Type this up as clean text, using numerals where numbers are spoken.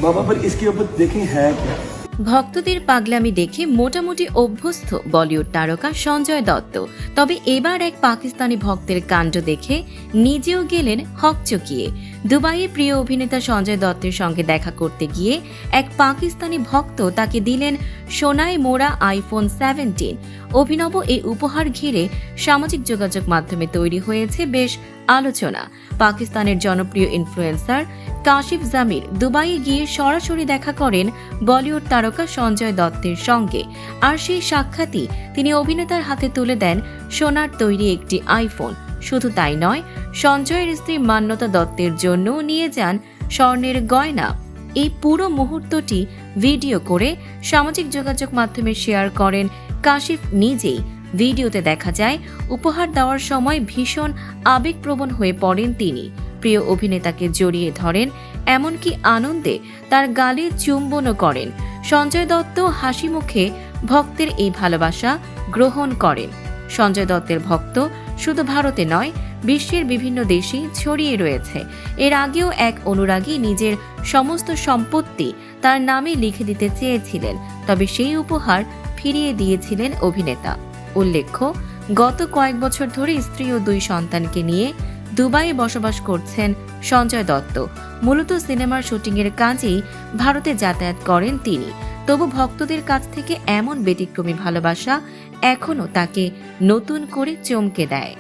बाबा पर इसके ऊपर देखें है क्या। ভক্তদের পাগলামি দেখে মোটামুটি অভ্যস্ত বলিউড তারকা সঞ্জয় দত্ত। তবে এবার এক পাকিস্তানি ভক্তের কাণ্ড দেখে নিজেও গেলেন হকচকিয়ে। দুবাইয়ে প্রিয় অভিনেতা সঞ্জয় দত্তের সঙ্গে দেখা করতে গিয়ে এক পাকিস্তানি ভক্ত তাকে দিলেন সোনায় মোড়া আইফোন 17। অভিনব এই উপহার ঘিরে সামাজিক যোগাযোগ মাধ্যমে তৈরি হয়েছে বেশ আলোচনা। পাকিস্তানের জনপ্রিয় ইনফ্লুয়েন্সার কাশিফ জামির দুবাইয়ে গিয়ে সরাসরি দেখা করেন বলিউড তারকা সঞ্জয় দত্তের সঙ্গে। আর সেই সাক্ষাৎই তিনি অভিনেতার হাতে তুলে দেন সোনার তৈরি একটি আইফোন। শুধু তাই নয়, সঞ্জয়ের স্ত্রী মান্যতা দত্তের জন্য নিয়ে যান স্বর্ণের গয়না। এই পুরো মুহূর্তটি ভিডিও করে সামাজিক যোগাযোগ মাধ্যমে শেয়ার করেন কাশিফ নিজেই। ভিডিওতে দেখা যায় উপহার দেওয়ার সময় ভীষণ আবেগপ্রবণ হয়ে পড়েন তিনি। প্রিয় অভিনেতাকে জড়িয়ে ধরেন, এমনকি আনন্দে তার গালে চুম্বনও করেন। সঞ্জয় দত্ত হাসি মুখে ভক্তের এই ভালোবাসা গ্রহণ করেন। সঞ্জয় দত্তের ভক্ত শুধু ভারতে নয়, বিশ্বের বিভিন্ন দেশেই ছড়িয়ে রয়েছে। এর আগেও এক অনুরাগী নিজের সমস্ত সম্পত্তি তার নামে লিখে দিতে চেয়েছিলেন, তবে সেই উপহার ফিরিয়ে দিয়েছিলেন অভিনেতা। উল্লেখ্য, গত কয়েক বছর ধরে স্ত্রী ও 2 সন্তানকে নিয়ে দুবাইয়ে বসবাস করছেন সঞ্জয় দত্ত। মূলত সিনেমার শুটিংয়ের কাজেই ভারতে যাতায়াত করেন তিনি। তবু ভক্তদের কাছ থেকে এমন ব্যতিক্রমী ভালোবাসা এখনও তাকে নতুন করে চমকে দেয়।